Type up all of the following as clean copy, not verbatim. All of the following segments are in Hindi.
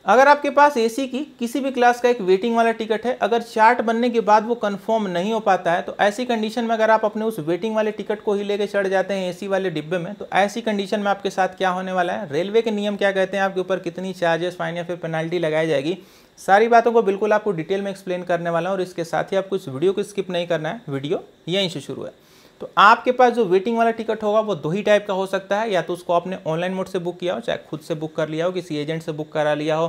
अगर आपके पास एसी की किसी भी क्लास का एक वेटिंग वाला टिकट है, अगर चार्ट बनने के बाद वो कंफर्म नहीं हो पाता है, तो ऐसी कंडीशन में अगर आप अपने उस वेटिंग वाले टिकट को ही लेके चढ़ जाते हैं एसी वाले डिब्बे में, तो ऐसी कंडीशन में आपके साथ क्या होने वाला है, रेलवे के नियम क्या कहते हैं, आपके ऊपर कितनी चार्जेस, फाइन या फिर पेनल्टी लगाई जाएगी, सारी बातों को बिल्कुल आपको डिटेल में एक्सप्लेन करने वाला हूँ। और इसके साथ ही आपको इस वीडियो को स्किप नहीं करना है, वीडियो यहीं से शुरू है। तो आपके पास जो वेटिंग वाला टिकट होगा वो 2 ही टाइप का हो सकता है, या तो उसको आपने ऑनलाइन मोड से बुक किया हो, चाहे खुद से बुक कर लिया हो, किसी एजेंट से बुक करा लिया हो,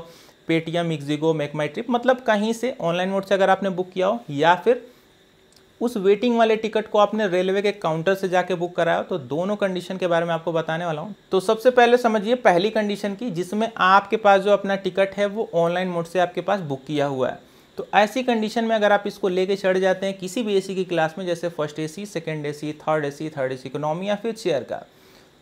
पेटीएम, इक्जिगो, मेक माई ट्रिप, मतलब कहीं से ऑनलाइन मोड से अगर आपने बुक किया हो, या फिर उस वेटिंग वाले टिकट को आपने रेलवे के काउंटर से जाके बुक कराया हो। तो दोनों कंडीशन के बारे में आपको बताने वाला हूं। तो सबसे पहले समझिए पहली कंडीशन की, जिसमें आपके पास जो अपना टिकट है वो ऑनलाइन मोड से आपके पास बुक किया हुआ है। तो ऐसी कंडीशन में अगर आप इसको लेके चढ़ जाते हैं किसी भी एसी की क्लास में, जैसे first AC, second AC, third AC economy या फिर चेयर का,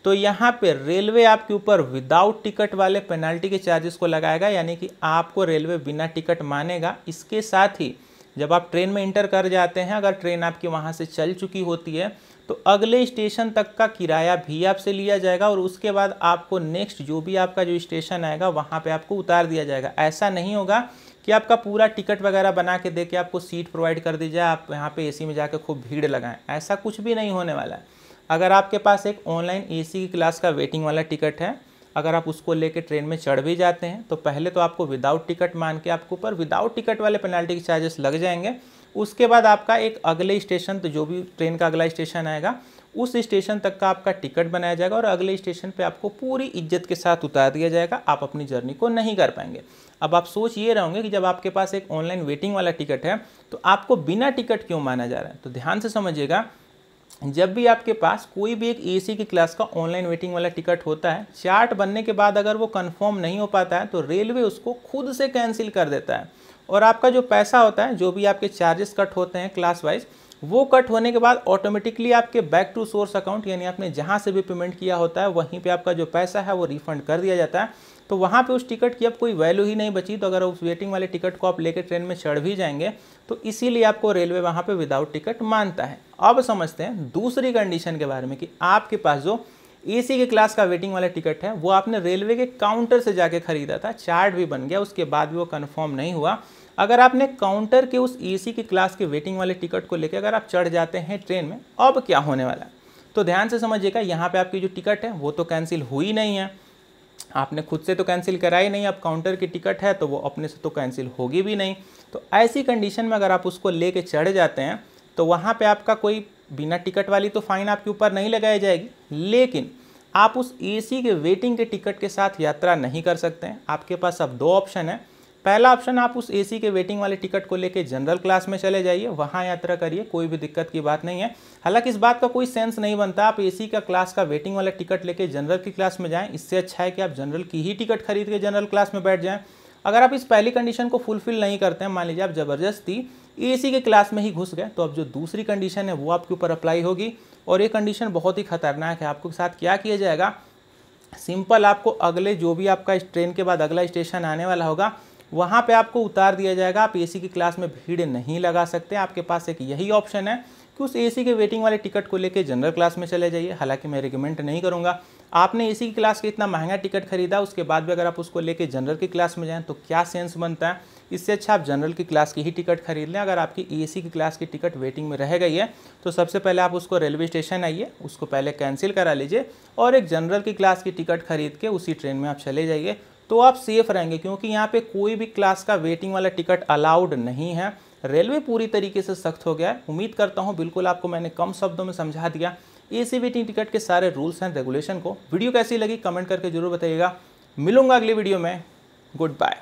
तो यहाँ पे रेलवे आपके ऊपर विदाउट टिकट वाले पेनल्टी के चार्जेस को लगाएगा, यानी कि आपको रेलवे बिना टिकट मानेगा। इसके साथ ही जब आप ट्रेन में इंटर कर जाते हैं, अगर ट्रेन आपकी वहाँ से चल चुकी होती है, तो अगले स्टेशन तक का किराया भी आपसे लिया जाएगा, और उसके बाद आपको नेक्स्ट जो भी आपका जो स्टेशन आएगा वहाँ पे आपको उतार दिया जाएगा। ऐसा नहीं होगा कि आपका पूरा टिकट वगैरह बना के दे के आपको सीट प्रोवाइड कर दी जाए, आप यहाँ पे एसी में जाके खूब भीड़ लगाएं, ऐसा कुछ भी नहीं होने वाला है। अगर आपके पास एक ऑनलाइन एसी की क्लास का वेटिंग वाला टिकट है, अगर आप उसको लेके ट्रेन में चढ़ भी जाते हैं, तो पहले तो आपको विदाउट टिकट मान के आपके ऊपर विदाउट टिकट वाले पेनल्टी के चार्जेस लग जाएंगे। उसके बाद आपका एक अगले स्टेशन, तो जो भी ट्रेन का अगला स्टेशन आएगा उस स्टेशन तक का आपका टिकट बनाया जाएगा, और अगले स्टेशन पे आपको पूरी इज्जत के साथ उतार दिया जाएगा, आप अपनी जर्नी को नहीं कर पाएंगे। अब आप सोच ये रहोगे कि जब आपके पास एक ऑनलाइन वेटिंग वाला टिकट है तो आपको बिना टिकट क्यों माना जा रहा है। तो ध्यान से समझिएगा, जब भी आपके पास कोई भी एक एसी की क्लास का ऑनलाइन वेटिंग वाला टिकट होता है, चार्ट बनने के बाद अगर वो कंफर्म नहीं हो पाता है, तो रेलवे उसको खुद से कैंसिल कर देता है, और आपका जो पैसा होता है, जो भी आपके चार्जेस कट होते हैं क्लास वाइज, वो कट होने के बाद ऑटोमेटिकली आपके बैक टू सोर्स अकाउंट, यानी आपने जहाँ से भी पेमेंट किया होता है वहीं पे आपका जो पैसा है वो रिफंड कर दिया जाता है। तो वहाँ पे उस टिकट की अब कोई वैल्यू ही नहीं बची। तो अगर उस वेटिंग वाले टिकट को आप लेकर ट्रेन में चढ़ भी जाएंगे, तो इसीलिए आपको रेलवे वहाँ पे विदाउट टिकट मानता है। अब समझते हैं दूसरी कंडीशन के बारे में, कि आपके पास जो एसी के क्लास का वेटिंग वाला टिकट है वो आपने रेलवे के काउंटर से जाके खरीदा था, चार्ट भी बन गया, उसके बाद भी वो कंफर्म नहीं हुआ। अगर आपने काउंटर के उस एसी की क्लास के वेटिंग वाले टिकट को लेकर अगर आप चढ़ जाते हैं ट्रेन में, अब क्या होने वाला है। तो ध्यान से समझिएगा, यहाँ पे आपकी जो टिकट है वो तो कैंसिल हुई नहीं है, आपने खुद से तो कैंसिल कराई नहीं, अब काउंटर की टिकट है तो वो अपने से तो कैंसिल होगी भी नहीं। तो ऐसी कंडीशन में अगर आप उसको लेके चढ़ जाते हैं, तो वहाँ पे आपका कोई बिना टिकट वाली तो फाइन आपके ऊपर नहीं लगाई जाएगी, लेकिन आप उस एसी के वेटिंग के टिकट के साथ यात्रा नहीं कर सकते हैं। आपके पास अब 2 ऑप्शन है। पहला ऑप्शन, आप उस एसी के वेटिंग वाले टिकट को लेके जनरल क्लास में चले जाइए, वहाँ यात्रा करिए, कोई भी दिक्कत की बात नहीं है। हालांकि इस बात का कोई सेंस नहीं बनता आप एसी का क्लास का वेटिंग वाला टिकट लेके जनरल की क्लास में जाएं, इससे अच्छा है कि आप जनरल की ही टिकट खरीद के जनरल क्लास में बैठ जाएं। अगर आप इस पहली कंडीशन को फुलफिल नहीं करते हैं, मान लीजिए आप जबरदस्ती एसी के क्लास में ही घुस गए, तो अब जो दूसरी कंडीशन है वो आपके ऊपर अप्लाई होगी, और ये कंडीशन बहुत ही खतरनाक है। आपके साथ क्या किया जाएगा, सिंपल आपको अगले जो भी आपका इस ट्रेन के बाद अगला स्टेशन आने वाला होगा वहाँ पे आपको उतार दिया जाएगा। आप एसी की क्लास में भीड़ नहीं लगा सकते, आपके पास एक यही ऑप्शन है कि उस एसी के वेटिंग वाले टिकट को लेके जनरल क्लास में चले जाइए। हालांकि मैं रिकमेंड नहीं करूँगा, आपने एसी की क्लास का इतना महंगा टिकट खरीदा, उसके बाद भी अगर आप उसको लेके जनरल की क्लास में जाएँ तो क्या सेंस बनता है। इससे अच्छा आप जनरल की क्लास की ही टिकट खरीद लें। अगर आपकी एसी की क्लास की टिकट वेटिंग में रह गई है, तो सबसे पहले आप उसको रेलवे स्टेशन आइए, उसको पहले कैंसिल करा लीजिए, और एक जनरल की क्लास की टिकट खरीद के उसी ट्रेन में आप चले जाइए, तो आप सेफ रहेंगे। क्योंकि यहाँ पे कोई भी क्लास का वेटिंग वाला टिकट अलाउड नहीं है, रेलवे पूरी तरीके से सख्त हो गया है। उम्मीद करता हूँ बिल्कुल आपको मैंने कम शब्दों में समझा दिया एसी वेटिंग टिकट के सारे रूल्स एंड रेगुलेशन को। वीडियो कैसी लगी कमेंट करके जरूर बताइएगा। मिलूंगा अगली वीडियो में, गुड बाय।